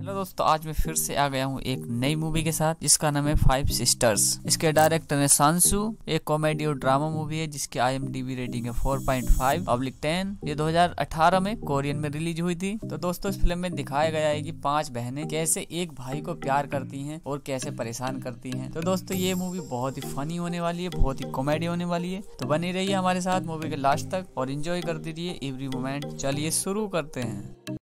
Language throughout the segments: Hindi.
हेलो दोस्तों, आज मैं फिर से आ गया हूँ एक नई मूवी के साथ जिसका नाम है 5 सिस्टर्स। इसके डायरेक्टर है सांसू। एक कॉमेडी और ड्रामा मूवी है जिसकी IMDb रेटिंग है 4.5/10। ये 2018 में कोरियन में रिलीज हुई थी। तो दोस्तों, इस फिल्म में दिखाया गया है कि 5 बहनें कैसे एक भाई को प्यार करती हैं और कैसे परेशान करती हैं। तो दोस्तों, ये मूवी बहुत ही फनी होने वाली है, बहुत ही कॉमेडी होने वाली है। तो बनी रहिए हमारे साथ मूवी के लास्ट तक और एंजॉय करते रहिए एवरी मोमेंट। चलिए शुरू करते हैं।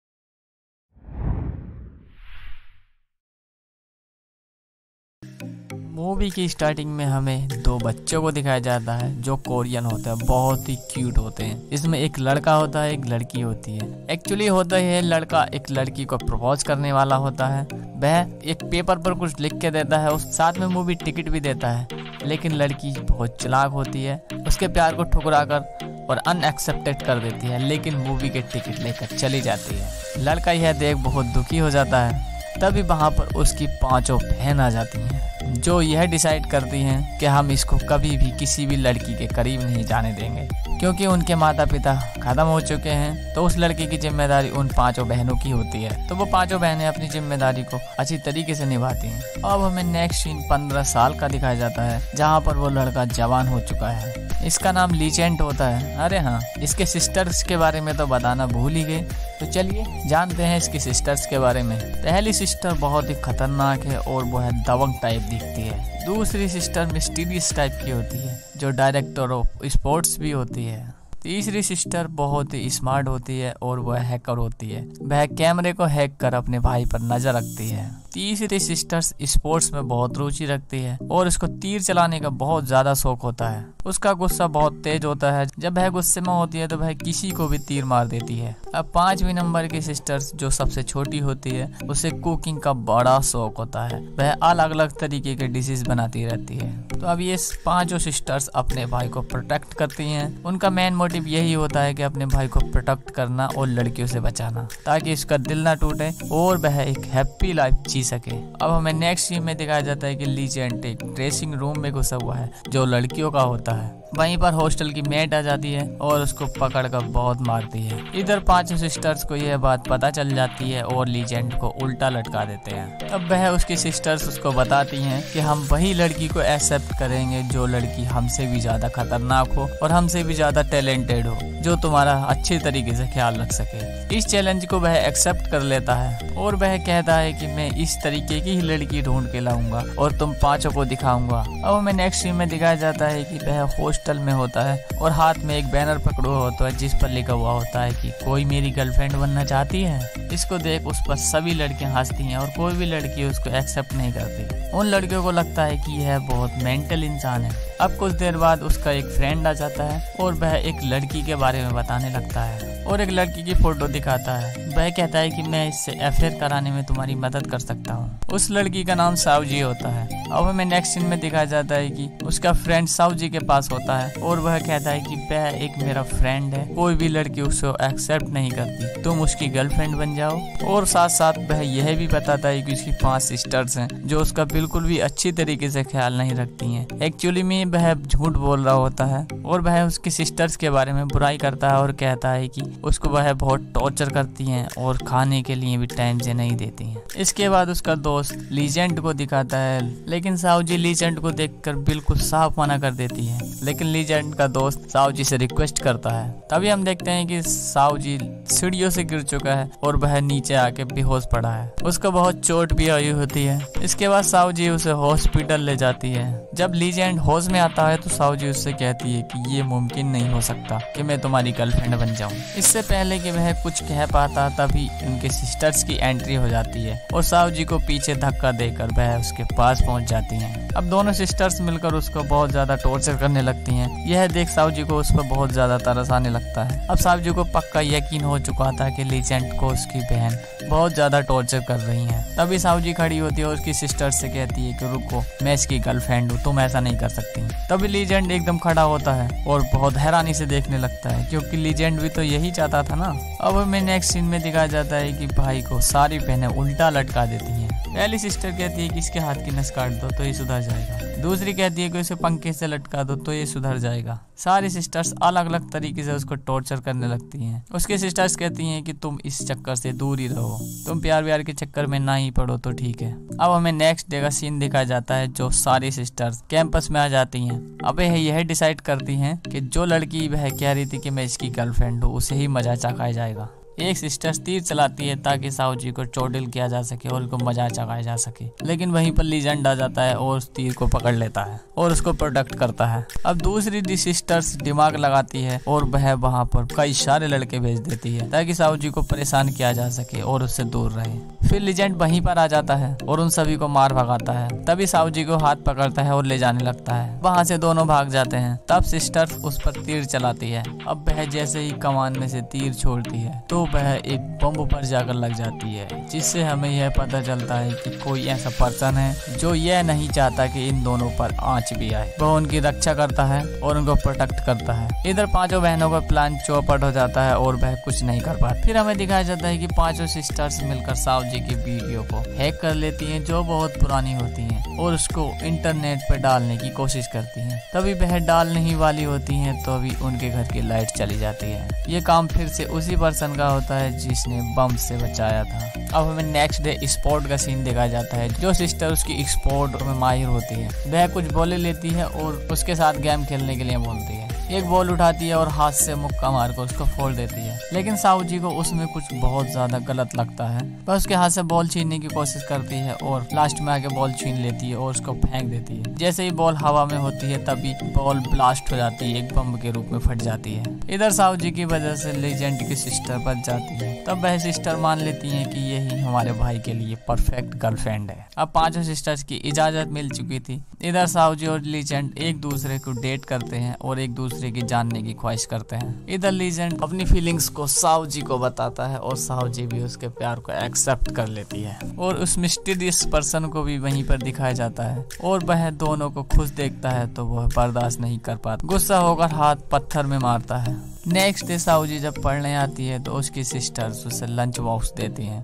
मूवी की स्टार्टिंग में हमें 2 बच्चों को दिखाया जाता है जो कोरियन होते हैं, बहुत ही क्यूट होते हैं। इसमें एक लड़का होता है, एक लड़की होती है। एक्चुअली होता है लड़का एक लड़की को प्रपोज करने वाला होता है। वह एक पेपर पर कुछ लिख के देता है, उस साथ में मूवी टिकट भी देता है। लेकिन लड़की बहुत चालाक होती है, उसके प्यार को ठुकरा कर और अनएक्सेप्टेड कर देती है, लेकिन मूवी के टिकट लेकर चली जाती है। लड़का यह देख बहुत दुखी हो जाता है। तभी वहाँ पर उसकी 5 बहन आ जाती हैं जो यह डिसाइड करती हैं कि हम इसको कभी भी किसी भी लड़की के करीब नहीं जाने देंगे, क्योंकि उनके माता पिता खत्म हो चुके हैं। तो उस लड़की की जिम्मेदारी उन 5 बहनों की होती है। तो वो 5 बहनें अपनी जिम्मेदारी को अच्छी तरीके से निभाती हैं। अब हमें नेक्स्ट सीन 15 साल का दिखाया जाता है, जहाँ पर वो लड़का जवान हो चुका है। इसका नाम लीजेंड होता है। अरे हाँ, इसके सिस्टर्स के बारे में तो बताना भूल ही गए। तो चलिए जानते हैं इसकी सिस्टर्स के बारे में। पहली सिस्टर बहुत ही खतरनाक है और वो है दबंग टाइप दिखती है। दूसरी सिस्टर मिस्टीरियस टाइप की होती है जो डायरेक्टर ऑफ स्पोर्ट्स भी होती है। तीसरी सिस्टर बहुत ही स्मार्ट होती है और वह हैकर होती है। वह कैमरे को हैक कर अपने भाई पर नजर रखती है। तीसरी सिस्टर स्पोर्ट्स में बहुत रुचि रखती है और उसको तीर चलाने का बहुत ज्यादा शौक होता है। उसका गुस्सा बहुत तेज होता है। जब वह गुस्से में होती है तो वह किसी को भी तीर मार देती है। अब 5वीं नंबर की सिस्टर्स जो सबसे छोटी होती है, उसे कुकिंग का बड़ा शौक होता है। वह अलग अलग तरीके के डिशेस बनाती रहती है। तो अब ये 5 सिस्टर्स अपने भाई को प्रोटेक्ट करती हैं। उनका मेन मोटिव यही होता है कि अपने भाई को प्रोटेक्ट करना और लड़कियों से बचाना, ताकि उसका दिल ना टूटे और वह एक हैप्पी लाइफ जी सके। अब हमें नेक्स्ट सीन में दिखाया जाता है कि लीजेंड एक ड्रेसिंग रूम में घुसा हुआ है जो लड़कियों का होता है। वहीं पर हॉस्टल की मेट आ जाती है और उसको पकड़कर बहुत मारती है। इधर 5 सिस्टर्स को यह बात पता चल जाती है और लीजेंड को उल्टा लटका देते हैं। तब वह उसकी सिस्टर्स उसको बताती हैं कि हम वही लड़की को एक्सेप्ट करेंगे जो लड़की हमसे भी ज्यादा खतरनाक हो और हमसे भी ज्यादा टैलेंटेड हो, जो तुम्हारा अच्छे तरीके से ख्याल रख सके। इस चैलेंज को वह एक्सेप्ट कर लेता है और वह कहता है कि मैं इस तरीके की ही लड़की ढूंढ के लाऊंगा और तुम 5 को दिखाऊंगा। अब हमें नेक्स्ट सीन में दिखाया जाता है कि वह हॉस्टल में होता है और हाथ में एक बैनर पकड़ा हुआ होता है जिस पर लिखा हुआ होता है कि कोई मेरी गर्लफ्रेंड बनना चाहती है। इसको देख उस पर सभी लड़कियां हंसती हैं और कोई भी लड़की उसको एक्सेप्ट नहीं करती। उन लड़कियों को लगता है कि यह बहुत मेंटल इंसान है। अब कुछ देर बाद उसका एक फ्रेंड आ जाता है और वह एक लड़की के बारे में बताने लगता है और एक लड़की की फोटो दिखाता है। वह कहता है कि मैं इससे अफेयर कराने में तुम्हारी मदद कर सकता हूँ। उस लड़की का नाम सावजी होता है। अब हमें नेक्स्ट सीन में दिखाया जाता है कि उसका फ्रेंड सावजी के पास होता है और वह कहता है कि वह एक मेरा फ्रेंड है, कोई भी लड़की उसको एक्सेप्ट नहीं करती, तुम उसकी गर्लफ्रेंड बन जाओ। और साथ साथ वह यह भी बताता है कि उसकी 5 सिस्टर्स हैं जो उसका बिल्कुल भी अच्छी तरीके से ख्याल नहीं रखती हैं। एक्चुअली में वह झूठ बोल रहा होता है और वह उसकी सिस्टर्स के बारे में बुराई करता है और कहता है कि उसको वह बहुत टॉर्चर करती हैं और खाने के लिए भी टाइम से नहीं देती हैं। इसके बाद उसका दोस्त लीजेंड को दिखाता है, लेकिन सावजी लीजेंड को देखकर बिल्कुल साफ मना कर देती है। लेकिन लीजेंड का दोस्त सावजी से रिक्वेस्ट करता है। तभी हम देखते हैं कि सावजी सीढ़ियों से गिर चुका है और वह नीचे आके बेहोश पड़ा है। उसको बहुत चोट भी आई होती है। इसके बाद सावजी उसे हॉस्पिटल ले जाती है। जब लीजेंड होश में आता है तो सावजी उससे कहती है कि ये मुमकिन नहीं हो सकता कि मैं तुम्हारी गर्लफ्रेंड बन जाऊं। इससे पहले कि वह कुछ कह पाता तभी उनके सिस्टर्स की एंट्री हो जाती है और सावजी को पीछे धक्का देकर वह उसके पास पहुंच जाती हैं। अब दोनों सिस्टर्स मिलकर उसको बहुत ज्यादा टॉर्चर करने लगती हैं। यह देख सावजी को उस पर बहुत ज्यादा तरस आने लगता है। अब सावजी को पक्का यकीन हो चुका था कि लीजेंड को उसकी बहन बहुत ज्यादा टॉर्चर कर रही है। तभी सावजी खड़ी होती है और उसकी सिस्टर से कहती है कि रुको, मैं इसकी गर्लफ्रेंड हूँ, तुम ऐसा नहीं कर सकती। तभी लीजेंड एकदम खड़ा होता है और बहुत हैरानी से देखने लगता है, क्योंकि लीजेंड भी तो यही चाहता था ना। अब हमें नेक्स्ट सीन में दिखाया जाता है कि भाई को सारी बहनें उल्टा लटका देती हैं। पहली सिस्टर कहती है कि इसके हाथ की नस काट दो तो ये सुधर जाएगा। दूसरी कहती है कि उसे पंखे से लटका दो तो ये सुधर जाएगा। सारी सिस्टर्स अलग अलग तरीके से उसको टॉर्चर करने लगती हैं। उसकी सिस्टर्स कहती हैं कि तुम इस चक्कर से दूर ही रहो, तुम प्यार व्यार के चक्कर में ना ही पड़ो तो ठीक है। अब हमें नेक्स्ट डे का सीन दिखाया जाता है जो सारी सिस्टर्स कैंपस में आ जाती हैं। अब यह डिसाइड करती हैं कि जो लड़की वह कह रही थी कि मैं इसकी गर्लफ्रेंड हूँ उसे ही मजा चखाया जाएगा। एक सिस्टर तीर चलाती है ताकि साहू जी को चोटिल किया जा सके और उनको मजा चखाया जा सके, लेकिन वहीं पर लीजेंड आ जाता है और उस तीर को पकड़ लेता है और उसको प्रोटेक्ट करता है। अब दूसरी सिस्टर्स दिमाग लगाती है और वह वहां पर कई सारे लड़के भेज देती है ताकि साहू जी को परेशान किया जा सके और उससे दूर रहे। फिर लीजेंड वहीं पर आ जाता है और उन सभी को मार भगाता है। तभी साहू जी को हाथ पकड़ता है और ले जाने लगता है। वहां से दोनों भाग जाते हैं। तब सिस्टर्स उस पर तीर चलाती है। अब वह जैसे ही कमान में से तीर छोड़ती है तो वह एक बम पर जाकर लग जाती है, जिससे हमें यह पता चलता है कि कोई ऐसा पर्सन है जो यह नहीं चाहता कि इन दोनों पर आंच भी आए। वह उनकी रक्षा करता है और उनको प्रोटेक्ट करता है। इधर पांचों बहनों का प्लान चौपट हो जाता है और वह कुछ नहीं कर पाती। फिर हमें दिखाया जाता है कि पांचों सिस्टर्स मिलकर साहू जी की वीडियो को हैक कर लेती हैं जो बहुत पुरानी होती हैं और उसको इंटरनेट पर डालने की कोशिश करती हैं। तभी वह डालने ही वाली होती हैं तो अभी उनके घर की लाइट चली जाती है। ये काम फिर से उसी पर्सन का होता है जिसने बम से बचाया था। अब हमें नेक्स्ट डे स्पोर्ट का सीन दिखाया जाता है। जो सिस्टर उसकी स्पोर्ट में माहिर होती है वह कुछ बॉलें लेती है और उसके साथ गेम खेलने के लिए बोलती है। एक बॉल उठाती है और हाथ से मुक्का मारकर उसको फोड़ देती है, लेकिन साहू जी को उसमें कुछ बहुत ज्यादा गलत लगता है। वह उसके हाथ से बॉल छीनने की कोशिश करती है और लास्ट में आके बॉल छीन लेती है और उसको फेंक देती है। जैसे ही बॉल हवा में होती है तभी बॉल ब्लास्ट हो जाती है, एक बम के रूप में फट जाती है। इधर साहू जी की वजह से लीजेंड की सिस्टर बच जाती है। तब वह सिस्टर मान लेती है कि यही हमारे भाई के लिए परफेक्ट गर्लफ्रेंड है। अब पांचों सिस्टर्स की इजाजत मिल चुकी थी। इधर साहू जी और लीजेंड एक दूसरे को डेट करते हैं और एक दूसरे की जानने की ख्वाहिश करते हैं। इधर लीजेंड अपनी फीलिंग्स को साहू जी को बताता है और साहू जी भी उसके प्यार को एक्सेप्ट कर लेती है और उस मिस्टीरियस पर्सन को भी वहीं पर दिखाया जाता है और वह दोनों को खुश देखता है तो वह बर्दाश्त नहीं कर पाता, गुस्सा होकर हाथ पत्थर में मारता है। नेक्स्ट डे साहू जी जब पढ़ने आती है तो उसकी सिस्टर्स उसे लंच बॉक्स देती हैं।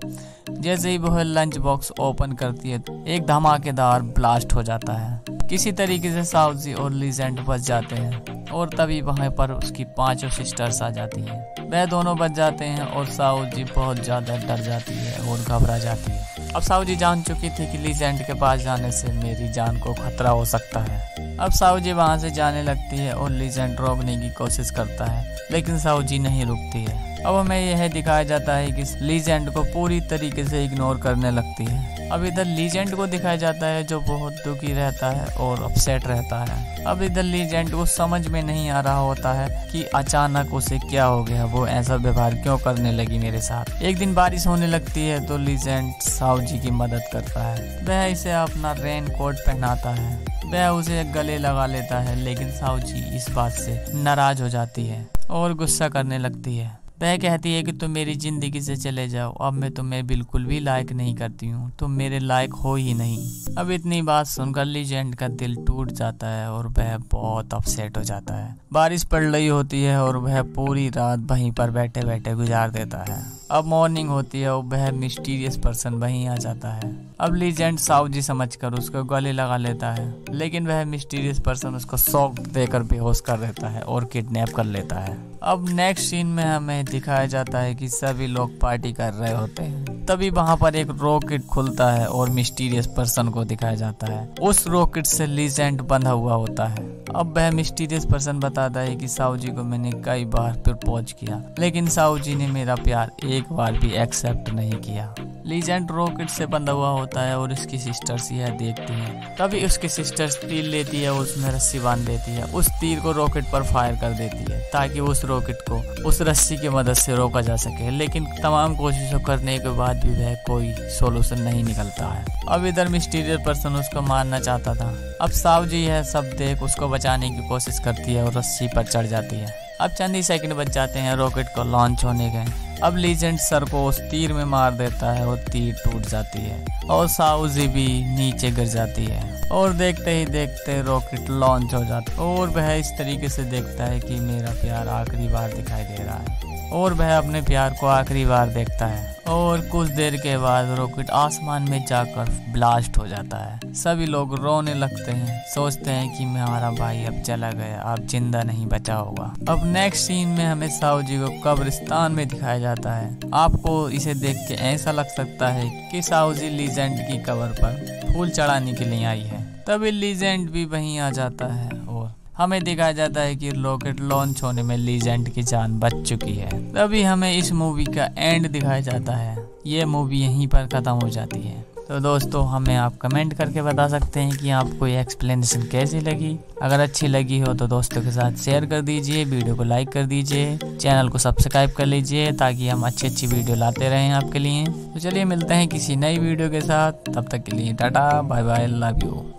जैसे ही वह लंच बॉक्स ओपन करती है तो एक धमाकेदार ब्लास्ट हो जाता है। किसी तरीके से साहू जी और लीजेंड बच जाते हैं और तभी वहां पर उसकी पांचों सिस्टर्स आ जाती हैं। वह दोनों बच जाते हैं और साहू जी बहुत ज्यादा डर जाती है और घबरा जाती है। अब साहू जी जान चुकी थी कि लीजेंड के पास जाने से मेरी जान को खतरा हो सकता है। अब साहू जी वहां से जाने लगती है और लीजेंड रोकने की कोशिश करता है, लेकिन साहू जी नहीं रुकती है। अब हमें यह दिखाया जाता है कि लीजेंड को पूरी तरीके से इग्नोर करने लगती है। अब इधर लीजेंड को दिखाया जाता है जो बहुत दुखी रहता है और अपसेट रहता है। अब इधर लीजेंड को समझ में नहीं आ रहा होता है कि अचानक उसे क्या हो गया, वो ऐसा व्यवहार क्यों करने लगी मेरे साथ। एक दिन बारिश होने लगती है तो लीजेंड साहू जी की मदद करता है। वह इसे अपना रेन कोट पहनाता है, वह उसे गले लगा लेता है, लेकिन साहू जी इस बात से नाराज हो जाती है और गुस्सा करने लगती है। वह कहती है कि तुम मेरी जिंदगी से चले जाओ, अब मैं तुम्हें बिल्कुल भी लायक नहीं करती हूँ, तुम मेरे लायक हो ही नहीं। अब इतनी बात सुनकर लीजेंड का दिल टूट जाता है और वह बहुत अपसेट हो जाता है। बारिश पड़ रही होती है और वह पूरी रात वहीं पर बैठे बैठे गुजार देता है। अब मॉर्निंग होती है और वह मिस्टीरियस पर्सन वहीं आ जाता है। अब लीजेंड साहू जी समझकर उसको गले लगा लेता है, लेकिन वह मिस्टीरियस पर्सन उसको शॉक देकर बेहोश कर देता है और किडनैप कर लेता है। अब नेक्स्ट सीन में हमें दिखाया जाता है कि सभी लोग पार्टी कर रहे होते हैं। तभी वहां पर एक रॉकेट खुलता है और मिस्टीरियस पर्सन को दिखाया जाता है। उस रॉकेट से लीजेंड बंधा हुआ होता है। अब वह मिस्टीरियस पर्सन बताता है कि साहू जी को मैंने कई बार प्रपोज किया, लेकिन साहू जी ने मेरा प्यार एक बार भी एक्सेप्ट नहीं किया। लीजेंड रॉकेट से बंधा हुआ होता है और उसकी सिस्टर्स यह देखती हैं। तभी उसकी सिस्टर्स तीर लेती है और उसमें रस्सी बांध देती है। उस तीर को रॉकेट पर फायर कर देती है ताकि उस रॉकेट को उस रस्सी की मदद से रोका जा सके, लेकिन तमाम कोशिशों करने के बाद भी वह कोई सोल्यूशन नहीं निकलता है। अब इधर मिस्टीरियस पर्सन उसको मारना चाहता था। अब साहू जी यह सब देख उसको बचाने की कोशिश करती है और रस्सी पर चढ़ जाती है। अब चंद ही सेकंड बच जाते हैं रॉकेट को लॉन्च होने के। अब लीजेंड सर को उस तीर में मार देता है और तीर टूट जाती है और साहू जी भी नीचे गिर जाती है और देखते ही देखते रॉकेट लॉन्च हो जाता है और वह इस तरीके से देखता है कि मेरा प्यार आखिरी बार दिखाई दे रहा है और वह अपने प्यार को आखिरी बार देखता है। और कुछ देर के बाद रॉकेट आसमान में जाकर ब्लास्ट हो जाता है। सभी लोग रोने लगते हैं, सोचते हैं कि हमारा भाई अब चला गया, अब जिंदा नहीं बचा होगा। अब नेक्स्ट सीन में हमें साहू जी को कब्रिस्तान में दिखाया जाता है। आपको इसे देख के ऐसा लग सकता है कि साहू जी लीजेंड की कब्र पर फूल चढ़ाने के लिए आई है। तभी लीजेंड भी वहीं आ जाता है और हमें दिखाया जाता है कि रॉकेट लॉन्च होने में लीजेंड की जान बच चुकी है। तभी हमें इस मूवी का एंड दिखाया जाता है। ये मूवी यहीं पर खत्म हो जाती है। तो दोस्तों, हमें आप कमेंट करके बता सकते हैं कि आपको ये एक्सप्लेनेशन कैसी लगी। अगर अच्छी लगी हो तो दोस्तों के साथ शेयर कर दीजिए, वीडियो को लाइक कर दीजिए, चैनल को सब्सक्राइब कर लीजिए ताकि हम अच्छी वीडियो लाते रहें आपके लिए। तो चलिए मिलते हैं किसी नई वीडियो के साथ, तब तक के लिए tata bye bye, love you.